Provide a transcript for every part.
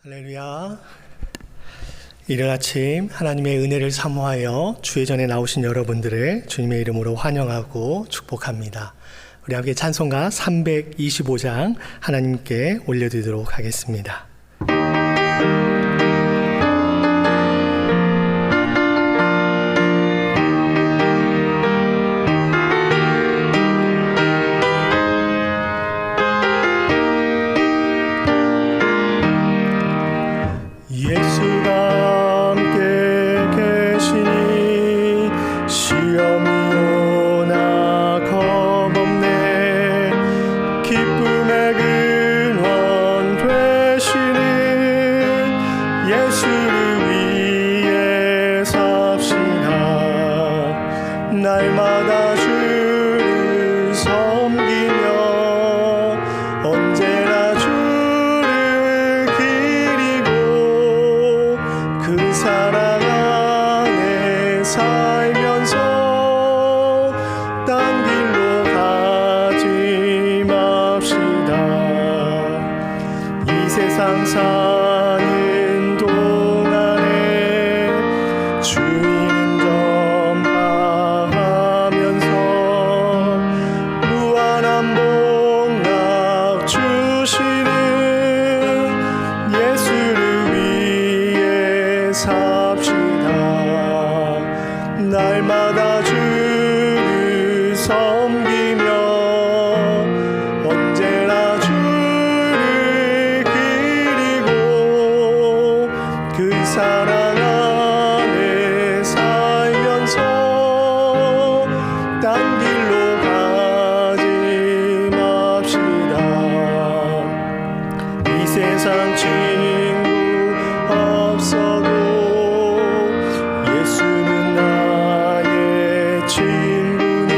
할렐루야. 이른 아침 하나님의 은혜를 사모하여 주의 전에 나오신 여러분들을 주님의 이름으로 환영하고 축복합니다. 우리 함께 찬송가 325장 하나님께 올려드리도록 하겠습니다. 날마다 주를 섬기며 언제나 주를 기리고 그 사랑 안에 살면서 딴 길로 가지 맙시다. 이 세상 사는 동안에 주님은 날마다 주를 섬기며 언제나 주를 기리고 그 사랑 안에 살면서 딴 길로 가지 맙시다. 이 세상 친구 없어도 예수는 나의 친구니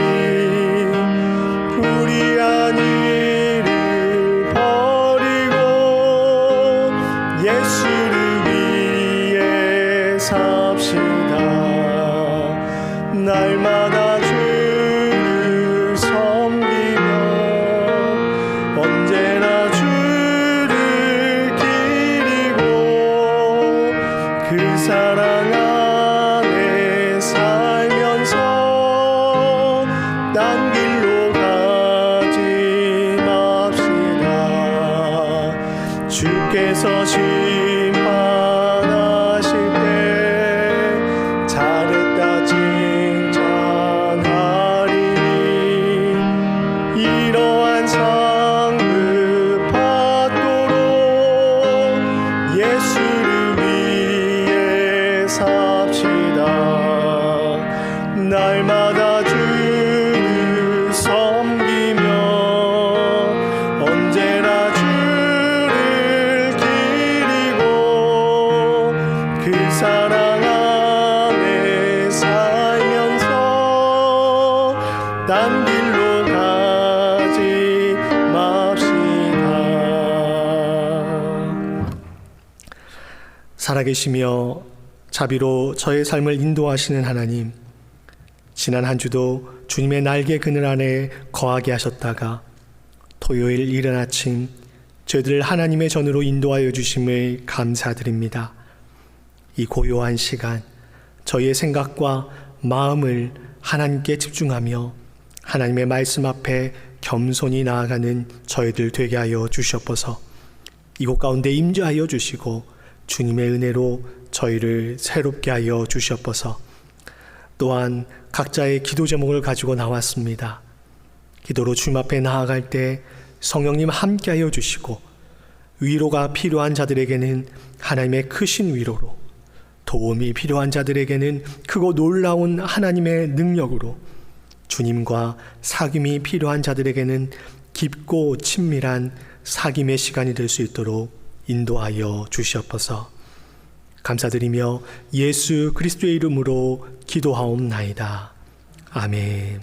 불의한 일을 버리고 예수를 위해 삽시다. 날마다 주를 섬기며 언제나 주를 기리고 그 사랑 안에 살면서 딴 길로 가지 맙시다. 주께서 심판하실 때 잘했다 칭찬하리니 이러한 상급 받도록 예수를 위해 삽시다. 날마다 주를 섬기며 언제나 주를 기리고 그 사랑 안에 살면서 딴 길로 가지 맙시다. 살아계시며 자비로 저의 삶을 인도하시는 하나님, 지난 한 주도 주님의 날개 그늘 안에 거하게 하셨다가 토요일 이른 아침 저희들을 하나님의 전으로 인도하여 주심을 감사드립니다. 이 고요한 시간 저희의 생각과 마음을 하나님께 집중하며 하나님의 말씀 앞에 겸손히 나아가는 저희들 되게 하여 주시옵소서. 이곳 가운데 임재하여 주시고 주님의 은혜로 저희를 새롭게 하여 주시옵소서. 또한 각자의 기도 제목을 가지고 나왔습니다. 기도로 주님 앞에 나아갈 때 성령님 함께하여 주시고 위로가 필요한 자들에게는 하나님의 크신 위로로, 도움이 필요한 자들에게는 크고 놀라운 하나님의 능력으로, 주님과 사귐이 필요한 자들에게는 깊고 친밀한 사귐의 시간이 될 수 있도록 인도하여 주시옵소서. 감사드리며 예수 그리스도의 이름으로 기도하옵나이다. 아멘.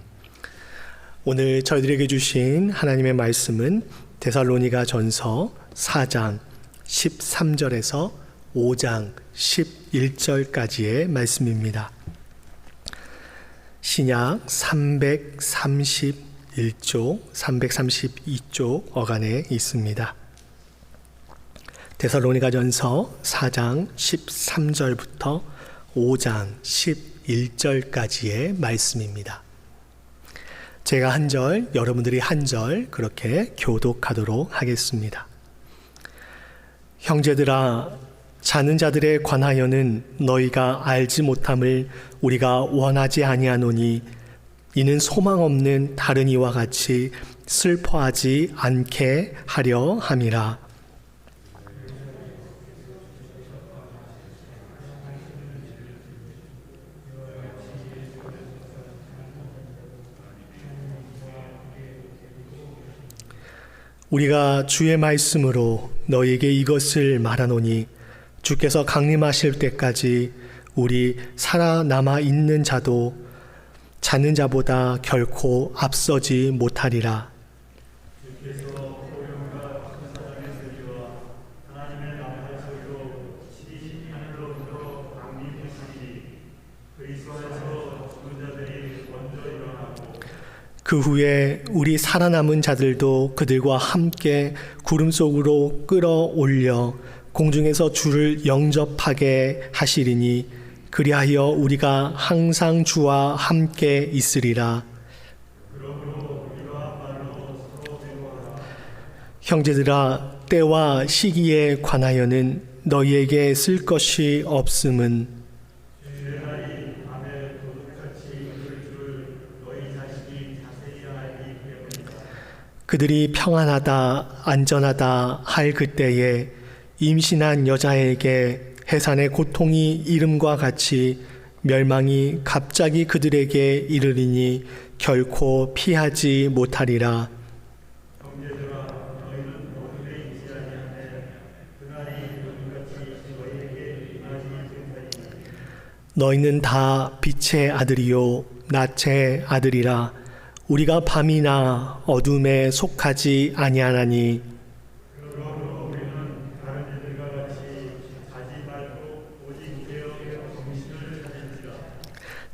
오늘 저희들에게 주신 하나님의 말씀은 데살로니가 전서 4장 13절에서 5장 11절까지의 말씀입니다. 신약 331쪽, 332쪽 어간에 있습니다. 데살로니가전서 4장 13절부터 5장 11절까지의 말씀입니다. 제가 한 절, 여러분들이 한 절 그렇게 교독하도록 하겠습니다. 형제들아, 자는 자들에 관하여는 너희가 알지 못함을 우리가 원하지 아니하노니 이는 소망 없는 다른 이와 같이 슬퍼하지 않게 하려 함이라. 우리가 주의 말씀으로 너희에게 이것을 말하노니 주께서 강림하실 때까지 우리 살아남아 있는 자도 자는 자보다 결코 앞서지 못하리라. 그 후에 우리 살아남은 자들도 그들과 함께 구름 속으로 끌어올려 공중에서 주를 영접하게 하시리니 그리하여 우리가 항상 주와 함께 있으리라. 형제들아, 때와 시기에 관하여는 너희에게 쓸 것이 없음은 그들이 평안하다 안전하다 할 그때에 임신한 여자에게 해산의 고통이 이름과 같이 멸망이 갑자기 그들에게 이르리니 결코 피하지 못하리라. 너희는 다 빛의 아들이요 낮의 아들이라. 우리가 밤이나 어둠에 속하지 아니하나니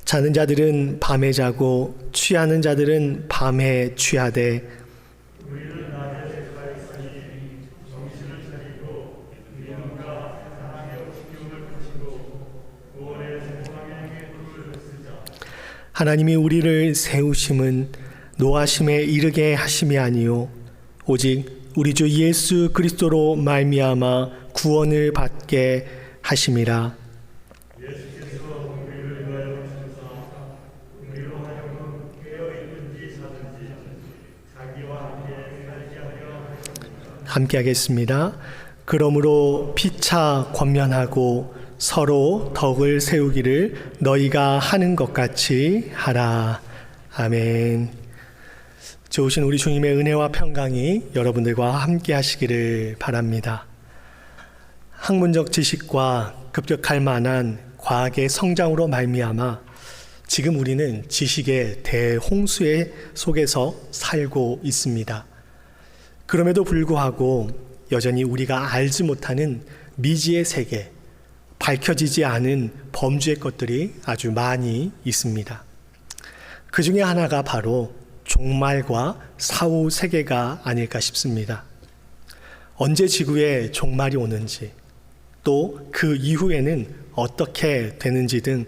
자는 자들은 밤에 자고 취하는 자들은 밤에 취하되 하나님이 우리를 세우심은 노하심에 이르게 하심이 아니요 오직 우리 주 예수 그리스도로 말미암아 구원을 받게 하심이라. 함께 하겠습니다. 그러므로 피차 권면하고 서로 덕을 세우기를 너희가 하는 것 같이 하라. 아멘. 좋으신 우리 주님의 은혜와 평강이 여러분들과 함께 하시기를 바랍니다. 학문적 지식과 급격할 만한 과학의 성장으로 말미암아 지금 우리는 지식의 대홍수 속에서 살고 있습니다. 그럼에도 불구하고 여전히 우리가 알지 못하는 미지의 세계, 밝혀지지 않은 범주의 것들이 아주 많이 있습니다. 그 중에 하나가 바로 종말과 사후 세계가 아닐까 싶습니다. 언제 지구에 종말이 오는지, 또 그 이후에는 어떻게 되는지 등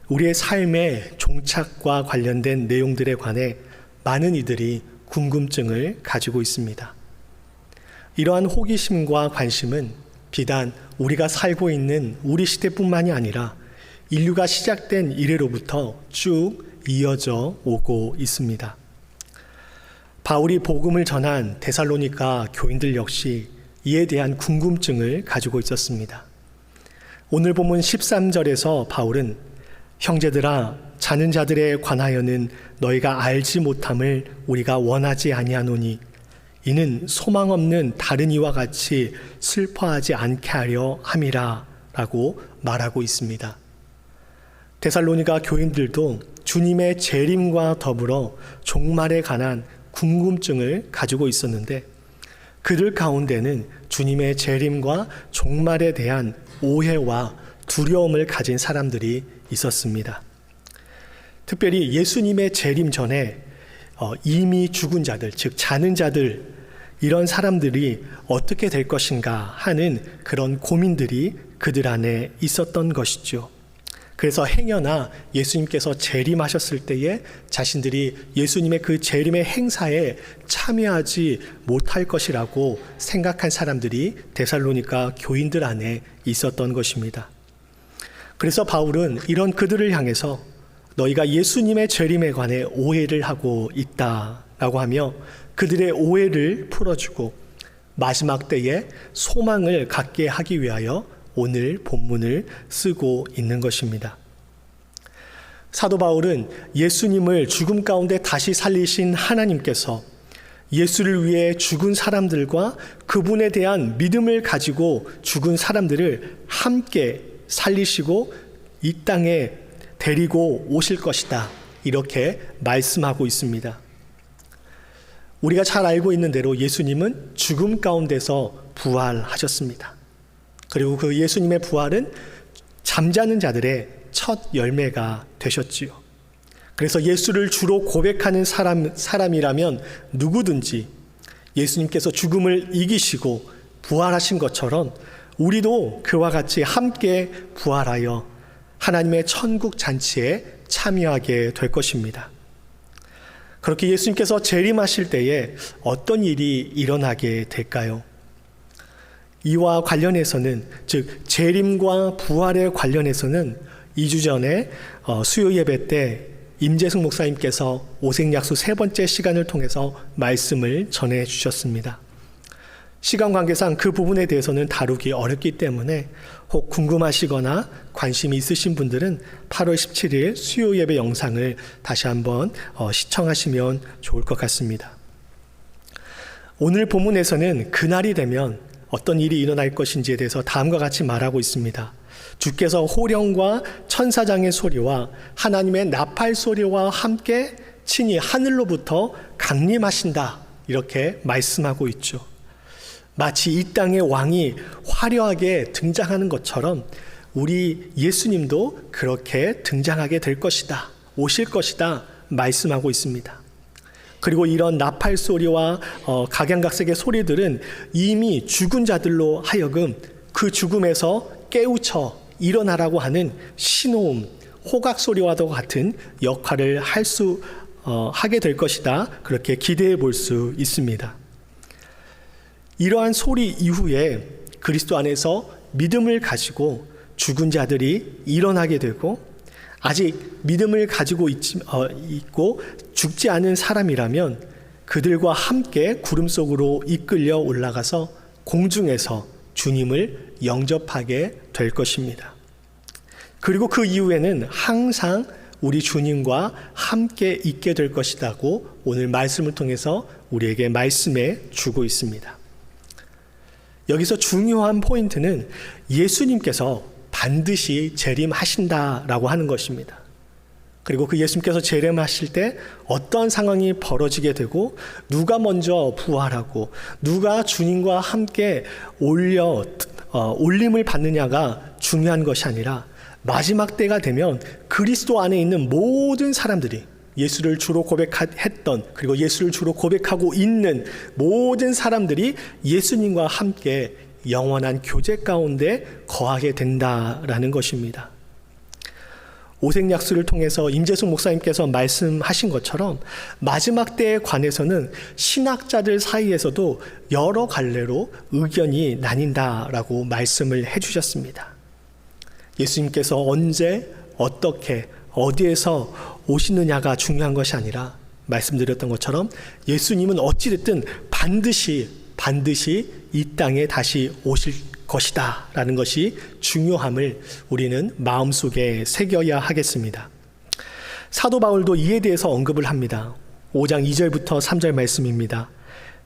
우리의 삶의 종착과 관련된 내용들에 관해 많은 이들이 궁금증을 가지고 있습니다. 이러한 호기심과 관심은 비단 우리가 살고 있는 우리 시대뿐만이 아니라 인류가 시작된 이래로부터 쭉 이어져 오고 있습니다. 바울이 복음을 전한 데살로니가 교인들 역시 이에 대한 궁금증을 가지고 있었습니다. 오늘 본문 13절에서 바울은 형제들아, 자는 자들에 관하여는 너희가 알지 못함을 우리가 원하지 아니하노니 이는 소망 없는 다른 이와 같이 슬퍼하지 않게 하려 함이라 라고 말하고 있습니다. 데살로니가 교인들도 주님의 재림과 더불어 종말에 관한 궁금증을 가지고 있었는데 그들 가운데는 주님의 재림과 종말에 대한 오해와 두려움을 가진 사람들이 있었습니다. 특별히 예수님의 재림 전에 이미 죽은 자들, 즉 자는 자들, 이런 사람들이 어떻게 될 것인가 하는 그런 고민들이 그들 안에 있었던 것이죠. 그래서 행여나 예수님께서 재림하셨을 때에 자신들이 예수님의 그 재림의 행사에 참여하지 못할 것이라고 생각한 사람들이 데살로니가 교인들 안에 있었던 것입니다. 그래서 바울은 이런 그들을 향해서 너희가 예수님의 재림에 관해 오해를 하고 있다라고 하며 그들의 오해를 풀어주고 마지막 때에 소망을 갖게 하기 위하여 오늘 본문을 쓰고 있는 것입니다. 사도 바울은 예수님을 죽음 가운데 다시 살리신 하나님께서 예수를 위해 죽은 사람들과 그분에 대한 믿음을 가지고 죽은 사람들을 함께 살리시고 이 땅에 데리고 오실 것이다. 이렇게 말씀하고 있습니다. 우리가 잘 알고 있는 대로 예수님은 죽음 가운데서 부활하셨습니다. 그리고 그 예수님의 부활은 잠자는 자들의 첫 열매가 되셨지요. 그래서 예수를 주로 고백하는 사람이라면 누구든지 예수님께서 죽음을 이기시고 부활하신 것처럼 우리도 그와 같이 함께 부활하여 하나님의 천국 잔치에 참여하게 될 것입니다. 그렇게 예수님께서 재림하실 때에 어떤 일이 일어나게 될까요? 이와 관련해서는, 즉 재림과 부활에 관련해서는 2주 전에 수요 예배 때 임재승 목사님께서 오색약수 3번째 시간을 통해서 말씀을 전해 주셨습니다. 시간 관계상 그 부분에 대해서는 다루기 어렵기 때문에 혹 궁금하시거나 관심이 있으신 분들은 8월 17일 수요 예배 영상을 다시 한번 시청하시면 좋을 것 같습니다. 오늘 본문에서는 그날이 되면 어떤 일이 일어날 것인지에 대해서 다음과 같이 말하고 있습니다. 주께서 호령과 천사장의 소리와 하나님의 나팔 소리와 함께 친히 하늘로부터 강림하신다. 이렇게 말씀하고 있죠. 마치 이 땅의 왕이 화려하게 등장하는 것처럼 우리 예수님도 그렇게 등장하게 될 것이다. 오실 것이다. 말씀하고 있습니다. 그리고 이런 나팔 소리와 각양각색의 소리들은 이미 죽은 자들로 하여금 그 죽음에서 깨우쳐 일어나라고 하는 신호음, 호각 소리와도 같은 역할을 하게 될 것이다. 그렇게 기대해 볼 수 있습니다. 이러한 소리 이후에 그리스도 안에서 믿음을 가지고 죽은 자들이 일어나게 되고 아직 믿음을 가지고 있고 죽지 않은 사람이라면 그들과 함께 구름 속으로 이끌려 올라가서 공중에서 주님을 영접하게 될 것입니다. 그리고 그 이후에는 항상 우리 주님과 함께 있게 될 것이라고 오늘 말씀을 통해서 우리에게 말씀해 주고 있습니다. 여기서 중요한 포인트는 예수님께서 반드시 재림하신다라고 하는 것입니다. 그리고 그 예수님께서 재림하실 때 어떠한 상황이 벌어지게 되고 누가 먼저 부활하고 누가 주님과 함께 올림을 받느냐가 중요한 것이 아니라 마지막 때가 되면 그리스도 안에 있는 모든 사람들이 예수를 주로 고백했던 그리고 예수를 주로 고백하고 있는 모든 사람들이 예수님과 함께 영원한 교제 가운데 거하게 된다라는 것입니다. 오색약수를 통해서 임재숙 목사님께서 말씀하신 것처럼 마지막 때에 관해서는 신학자들 사이에서도 여러 갈래로 의견이 나뉜다라고 말씀을 해주셨습니다. 예수님께서 언제, 어떻게, 어디에서 오시느냐가 중요한 것이 아니라 말씀드렸던 것처럼 예수님은 어찌됐든 반드시 이 땅에 다시 오실 것이다 라는 것이 중요함을 우리는 마음속에 새겨야 하겠습니다. 사도 바울도 이에 대해서 언급을 합니다. 5장 2절부터 3절 말씀입니다.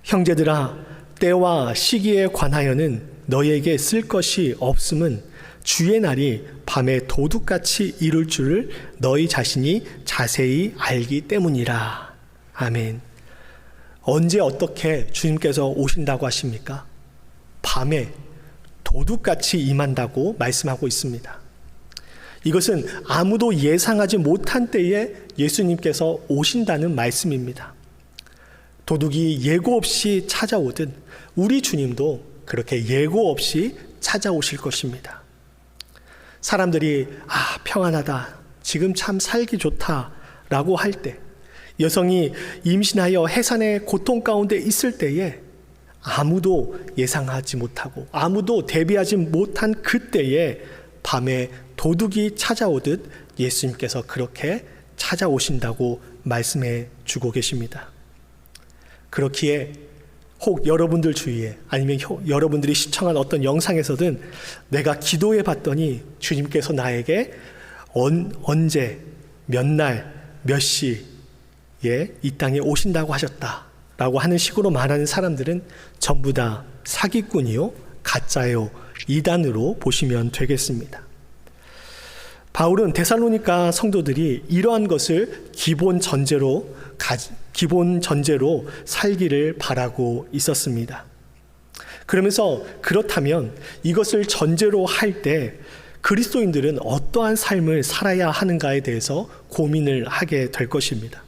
형제들아, 때와 시기에 관하여는 너희에게 쓸 것이 없음은 주의 날이 밤에 도둑같이 이룰 줄을 너희 자신이 자세히 알기 때문이라. 아멘. 언제 어떻게 주님께서 오신다고 하십니까? 밤에 도둑같이 임한다고 말씀하고 있습니다. 이것은 아무도 예상하지 못한 때에 예수님께서 오신다는 말씀입니다. 도둑이 예고 없이 찾아오듯 우리 주님도 그렇게 예고 없이 찾아오실 것입니다. 사람들이 평안하다, 지금 참 살기 좋다라고 할 때, 여성이 임신하여 해산의 고통 가운데 있을 때에 아무도 예상하지 못하고 아무도 대비하지 못한 그때에 밤에 도둑이 찾아오듯 예수님께서 그렇게 찾아오신다고 말씀해 주고 계십니다. 그렇기에 혹 여러분들 주위에 아니면 여러분들이 시청한 어떤 영상에서든 내가 기도해 봤더니 주님께서 나에게 언제 몇 날 몇 시에 이 땅에 오신다고 하셨다라고 하는 식으로 말하는 사람들은 전부 다 사기꾼이요, 가짜요, 이단으로 보시면 되겠습니다. 바울은 데살로니가 성도들이 이러한 것을 기본 전제로 살기를 바라고 있었습니다. 그러면서 그렇다면 이것을 전제로 할 때 그리스도인들은 어떠한 삶을 살아야 하는가에 대해서 고민을 하게 될 것입니다.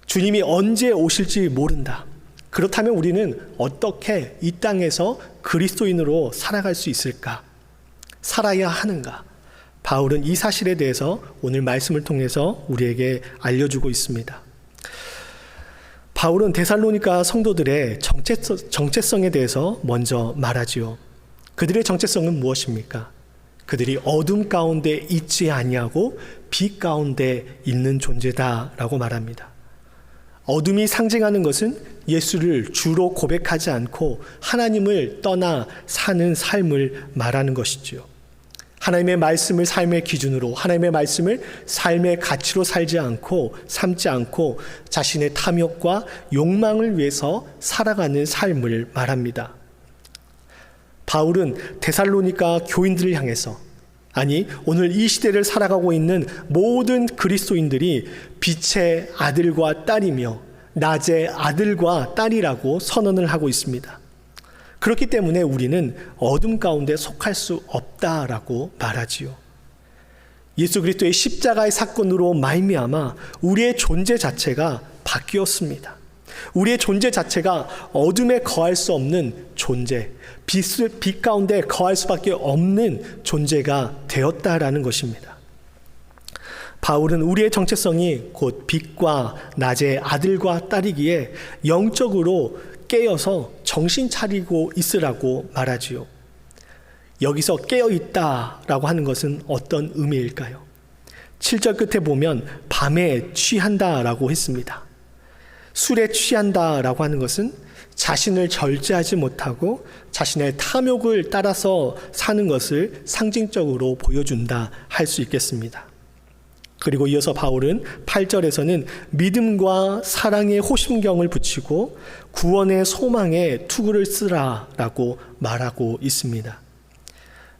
주님이 언제 오실지 모른다. 그렇다면 우리는 어떻게 이 땅에서 그리스도인으로 살아갈 수 있을까? 살아야 하는가? 바울은 이 사실에 대해서 오늘 말씀을 통해서 우리에게 알려주고 있습니다. 바울은 데살로니가 성도들의 정체성에 대해서 먼저 말하지요. 그들의 정체성은 무엇입니까? 그들이 어둠 가운데 있지 아니하고 빛 가운데 있는 존재다라고 말합니다. 어둠이 상징하는 것은 예수를 주로 고백하지 않고 하나님을 떠나 사는 삶을 말하는 것이지요. 하나님의 말씀을 삶의 기준으로, 하나님의 말씀을 삶의 가치로 삼지 않고 자신의 탐욕과 욕망을 위해서 살아가는 삶을 말합니다. 바울은 데살로니가 교인들을 향해서, 아니 오늘 이 시대를 살아가고 있는 모든 그리스도인들이 빛의 아들과 딸이며 낮의 아들과 딸이라고 선언을 하고 있습니다. 그렇기 때문에 우리는 어둠 가운데 속할 수 없다라고 말하지요. 예수 그리스도의 십자가의 사건으로 말미암아 우리의 존재 자체가 바뀌었습니다. 우리의 존재 자체가 어둠에 거할 수 없는 존재, 빛 가운데 거할 수밖에 없는 존재가 되었다라는 것입니다. 바울은 우리의 정체성이 곧 빛과 낮의 아들과 딸이기에 영적으로 깨어서 정신 차리고 있으라고 말하지요. 여기서 깨어있다라고 하는 것은 어떤 의미일까요? 7절 끝에 보면 밤에 취한다라고 했습니다. 술에 취한다라고 하는 것은 자신을 절제하지 못하고 자신의 탐욕을 따라서 사는 것을 상징적으로 보여준다 할 수 있겠습니다. 그리고 이어서 바울은 8절에서는 믿음과 사랑의 호심경을 붙이고 구원의 소망에 투구를 쓰라라고 말하고 있습니다.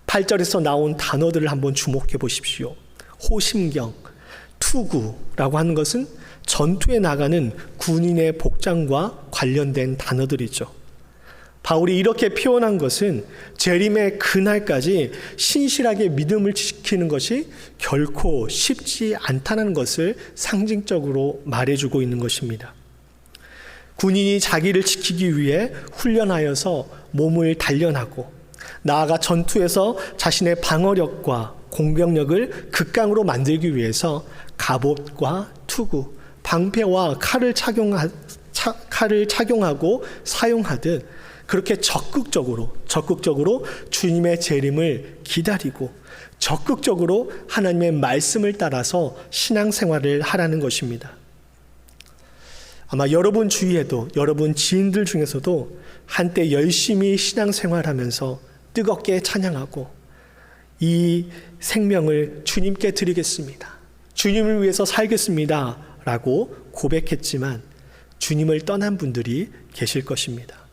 8절에서 나온 단어들을 한번 주목해 보십시오. 호심경, 투구라고 하는 것은 전투에 나가는 군인의 복장과 관련된 단어들이죠. 바울이 이렇게 표현한 것은 재림의 그날까지 신실하게 믿음을 지키는 것이 결코 쉽지 않다는 것을 상징적으로 말해주고 있는 것입니다. 군인이 자기를 지키기 위해 훈련하여서 몸을 단련하고 나아가 전투에서 자신의 방어력과 공격력을 극강으로 만들기 위해서 갑옷과 투구, 방패와 칼을 착용하고 사용하듯 그렇게 적극적으로 주님의 재림을 기다리고 적극적으로 하나님의 말씀을 따라서 신앙생활을 하라는 것입니다. 아마 여러분 주위에도, 여러분 지인들 중에서도 한때 열심히 신앙생활하면서 뜨겁게 찬양하고 이 생명을 주님께 드리겠습니다, 주님을 위해서 살겠습니다 라고 고백했지만 주님을 떠난 분들이 계실 것입니다.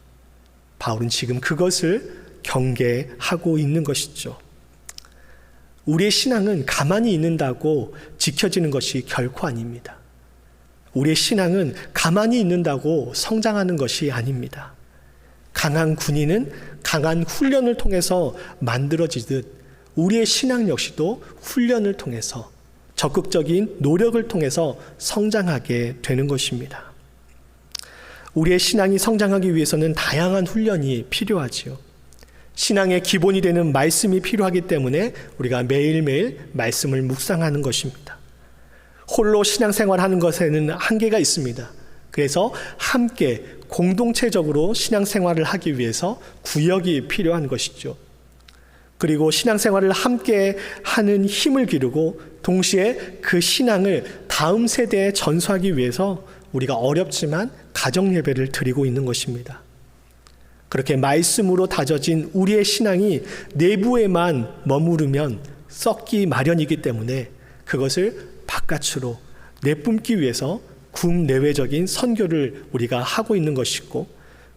바울은 지금 그것을 경계하고 있는 것이죠. 우리의 신앙은 가만히 있는다고 지켜지는 것이 결코 아닙니다. 우리의 신앙은 가만히 있는다고 성장하는 것이 아닙니다. 강한 군인은 강한 훈련을 통해서 만들어지듯 우리의 신앙 역시도 훈련을 통해서 적극적인 노력을 통해서 성장하게 되는 것입니다. 우리의 신앙이 성장하기 위해서는 다양한 훈련이 필요하지요. 신앙의 기본이 되는 말씀이 필요하기 때문에 우리가 매일매일 말씀을 묵상하는 것입니다. 홀로 신앙생활하는 것에는 한계가 있습니다. 그래서 함께 공동체적으로 신앙생활을 하기 위해서 구역이 필요한 것이죠. 그리고 신앙생활을 함께 하는 힘을 기르고 동시에 그 신앙을 다음 세대에 전수하기 위해서 우리가 어렵지만 가정 예배를 드리고 있는 것입니다. 그렇게 말씀으로 다져진 우리의 신앙이 내부에만 머무르면 썩기 마련이기 때문에 그것을 바깥으로 내뿜기 위해서 국내외적인 선교를 우리가 하고 있는 것이고,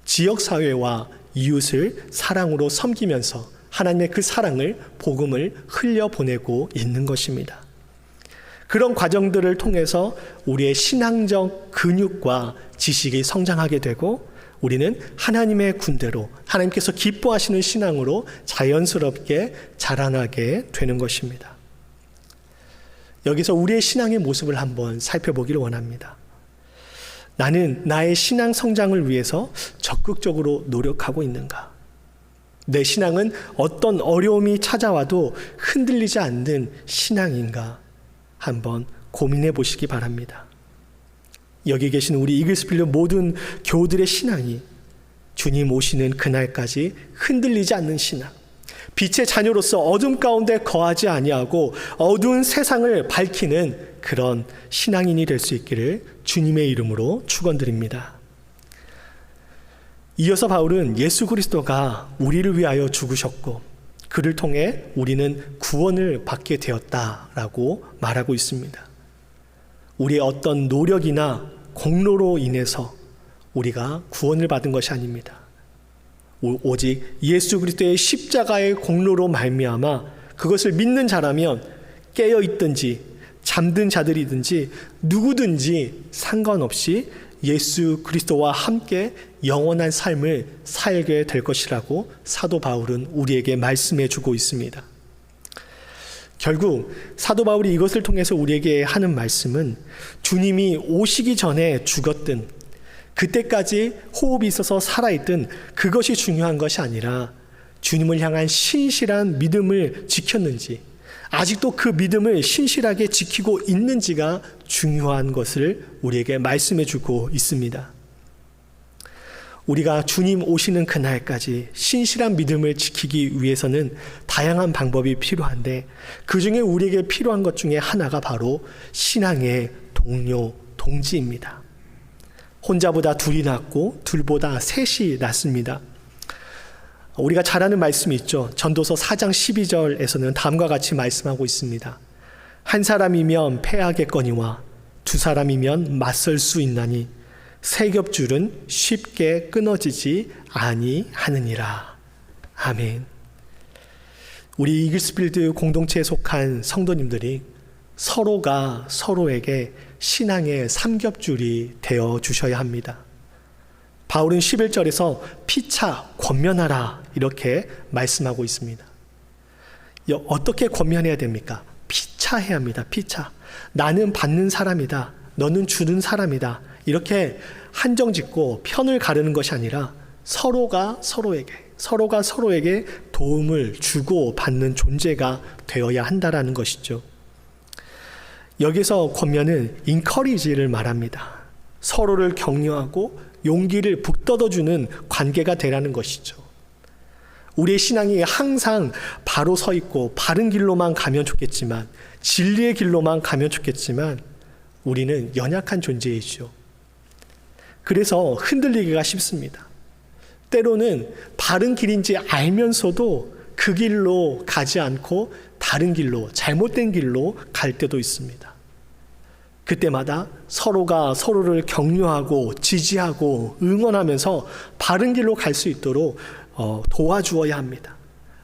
지역사회와 이웃을 사랑으로 섬기면서 하나님의 그 사랑을, 복음을 흘려보내고 있는 것입니다. 그런 과정들을 통해서 우리의 신앙적 근육과 지식이 성장하게 되고, 우리는 하나님의 군대로, 하나님께서 기뻐하시는 신앙으로 자연스럽게 자라나게 되는 것입니다. 여기서 우리의 신앙의 모습을 한번 살펴보기를 원합니다. 나는 나의 신앙 성장을 위해서 적극적으로 노력하고 있는가? 내 신앙은 어떤 어려움이 찾아와도 흔들리지 않는 신앙인가? 한번 고민해 보시기 바랍니다. 여기 계신 우리 이글스필드 모든 교우들의 신앙이 주님 오시는 그날까지 흔들리지 않는 신앙, 빛의 자녀로서 어둠 가운데 거하지 아니하고 어두운 세상을 밝히는 그런 신앙인이 될 수 있기를 주님의 이름으로 축원드립니다. 이어서 바울은 예수 그리스도가 우리를 위하여 죽으셨고 그를 통해 우리는 구원을 받게 되었다라고 말하고 있습니다. 우리의 어떤 노력이나 공로로 인해서 우리가 구원을 받은 것이 아닙니다. 오직 예수 그리스도의 십자가의 공로로 말미암아 그것을 믿는 자라면 깨어 있든지 잠든 자들이든지 누구든지 상관없이 예수 그리스도와 함께 영원한 삶을 살게 될 것이라고 사도 바울은 우리에게 말씀해 주고 있습니다. 결국 사도 바울이 이것을 통해서 우리에게 하는 말씀은 주님이 오시기 전에 죽었든 그때까지 호흡이 있어서 살아있든 그것이 중요한 것이 아니라 주님을 향한 신실한 믿음을 지켰는지, 아직도 그 믿음을 신실하게 지키고 있는지가 중요한 것을 우리에게 말씀해 주고 있습니다. 우리가 주님 오시는 그날까지 신실한 믿음을 지키기 위해서는 다양한 방법이 필요한데, 그 중에 우리에게 필요한 것 중에 하나가 바로 신앙의 동료, 동지입니다. 혼자보다 둘이 낫고 둘보다 셋이 낫습니다. 우리가 잘 아는 말씀이 있죠. 전도서 4장 12절에서는 다음과 같이 말씀하고 있습니다. 한 사람이면 패하겠거니와 두 사람이면 맞설 수 있나니 세 겹줄은 쉽게 끊어지지 아니하느니라. 아멘. 우리 이글스필드 공동체에 속한 성도님들이 서로가 서로에게 신앙의 삼겹줄이 되어 주셔야 합니다. 바울은 11절에서 피차 권면하라 이렇게 말씀하고 있습니다. 어떻게 권면해야 됩니까? 피차해야 합니다. 피차. 나는 받는 사람이다. 너는 주는 사람이다. 이렇게 한정짓고 편을 가르는 것이 아니라 서로가 서로에게 도움을 주고 받는 존재가 되어야 한다라는 것이죠. 여기서 권면은 encourage를 말합니다. 서로를 격려하고 용기를 북돋아주는 관계가 되라는 것이죠. 우리의 신앙이 항상 바로 서 있고 바른 길로만 가면 좋겠지만, 진리의 길로만 가면 좋겠지만 우리는 연약한 존재이죠. 그래서 흔들리기가 쉽습니다. 때로는 바른 길인지 알면서도 그 길로 가지 않고 다른 길로, 잘못된 길로 갈 때도 있습니다. 그때마다 서로가 서로를 격려하고 지지하고 응원하면서 바른 길로 갈 수 있도록 도와주어야 합니다.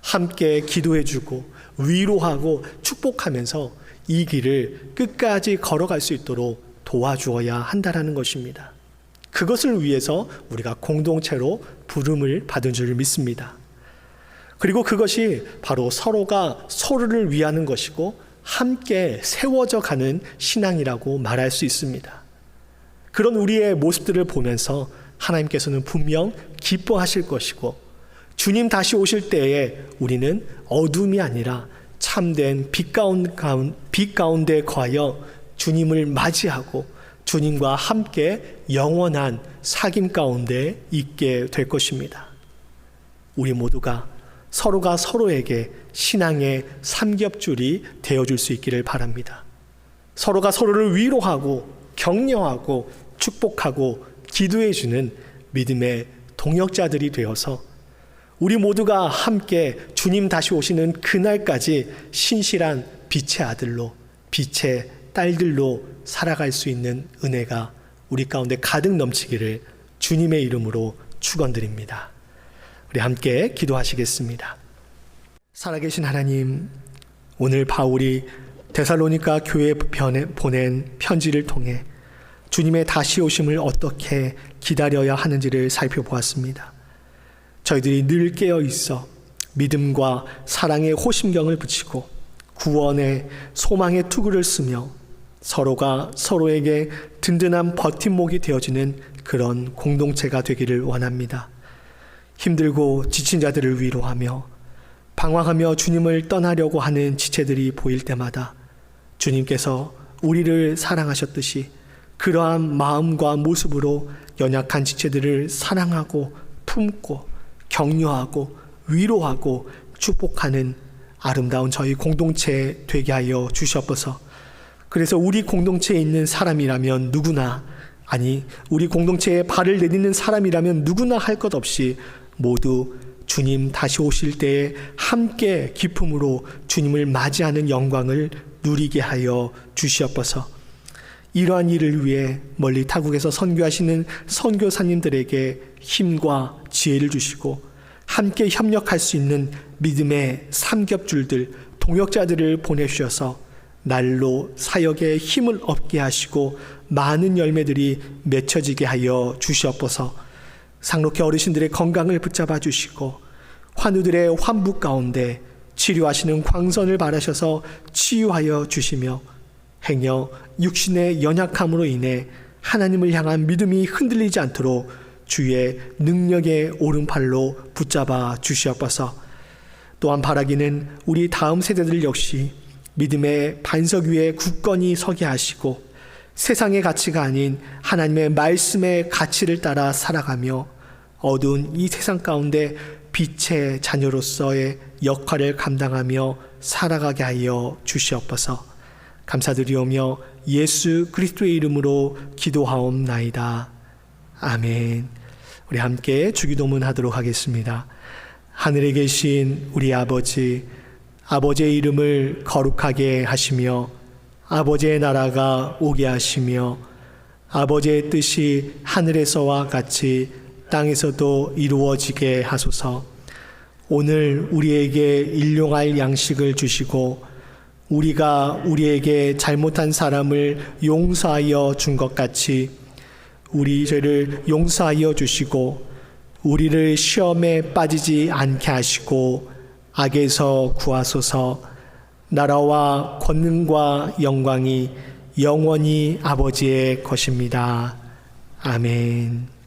함께 기도해주고 위로하고 축복하면서 이 길을 끝까지 걸어갈 수 있도록 도와주어야 한다는 것입니다. 그것을 위해서 우리가 공동체로 부름을 받은 줄 믿습니다. 그리고 그것이 바로 서로가 서로를 위하는 것이고 함께 세워져 가는 신앙이라고 말할 수 있습니다. 그런 우리의 모습들을 보면서 하나님께서는 분명 기뻐하실 것이고 주님 다시 오실 때에 우리는 어둠이 아니라 참된 빛 가운데 거하여 주님을 맞이하고 주님과 함께 영원한 사귐 가운데 있게 될 것입니다. 우리 모두가 서로가 서로에게 신앙의 삼겹줄이 되어줄 수 있기를 바랍니다. 서로가 서로를 위로하고 격려하고 축복하고 기도해주는 믿음의 동역자들이 되어서 우리 모두가 함께 주님 다시 오시는 그날까지 신실한 빛의 아들로 빛의 딸들로 살아갈 수 있는 은혜가 우리 가운데 가득 넘치기를 주님의 이름으로 축원드립니다. 우리 함께 기도하시겠습니다. 살아계신 하나님, 오늘 바울이 데살로니가 교회에 보낸 편지를 통해 주님의 다시 오심을 어떻게 기다려야 하는지를 살펴보았습니다. 저희들이 늘 깨어 있어 믿음과 사랑의 호심경을 붙이고 구원의 소망의 투구를 쓰며 서로가 서로에게 든든한 버팀목이 되어지는 그런 공동체가 되기를 원합니다. 힘들고 지친 자들을 위로하며 방황하며 주님을 떠나려고 하는 지체들이 보일 때마다 주님께서 우리를 사랑하셨듯이 그러한 마음과 모습으로 연약한 지체들을 사랑하고 품고 격려하고 위로하고 축복하는 아름다운 저희 공동체 되게 하여 주시옵소서. 그래서 우리 공동체에 있는 사람이라면 누구나, 아니 우리 공동체에 발을 내딛는 사람이라면 누구나 할 것 없이 모두 주님 다시 오실 때에 함께 기쁨으로 주님을 맞이하는 영광을 누리게 하여 주시옵소서. 이러한 일을 위해 멀리 타국에서 선교하시는 선교사님들에게 힘과 지혜를 주시고 함께 협력할 수 있는 믿음의 삼겹줄들, 동역자들을 보내주셔서 날로 사역에 힘을 얻게 하시고 많은 열매들이 맺혀지게 하여 주시옵소서. 상록회 어르신들의 건강을 붙잡아 주시고 환우들의 환부 가운데 치료하시는 광선을 바라셔서 치유하여 주시며 행여 육신의 연약함으로 인해 하나님을 향한 믿음이 흔들리지 않도록 주의 능력의 오른팔로 붙잡아 주시옵소서. 또한 바라기는 우리 다음 세대들 역시 믿음의 반석 위에 굳건히 서게 하시고 세상의 가치가 아닌 하나님의 말씀의 가치를 따라 살아가며 어두운 이 세상 가운데 빛의 자녀로서의 역할을 감당하며 살아가게 하여 주시옵소서. 감사드리오며 예수 그리스도의 이름으로 기도하옵나이다. 아멘. 우리 함께 주기도문 하도록 하겠습니다. 하늘에 계신 우리 아버지, 아버지의 이름을 거룩하게 하시며 아버지의 나라가 오게 하시며 아버지의 뜻이 하늘에서와 같이 땅에서도 이루어지게 하소서. 오늘 우리에게 일용할 양식을 주시고 우리가 우리에게 잘못한 사람을 용서하여 준 것 같이 우리 죄를 용서하여 주시고 우리를 시험에 빠지지 않게 하시고 악에서 구하소서. 나라와 권능과 영광이 영원히 아버지의 것입니다. 아멘.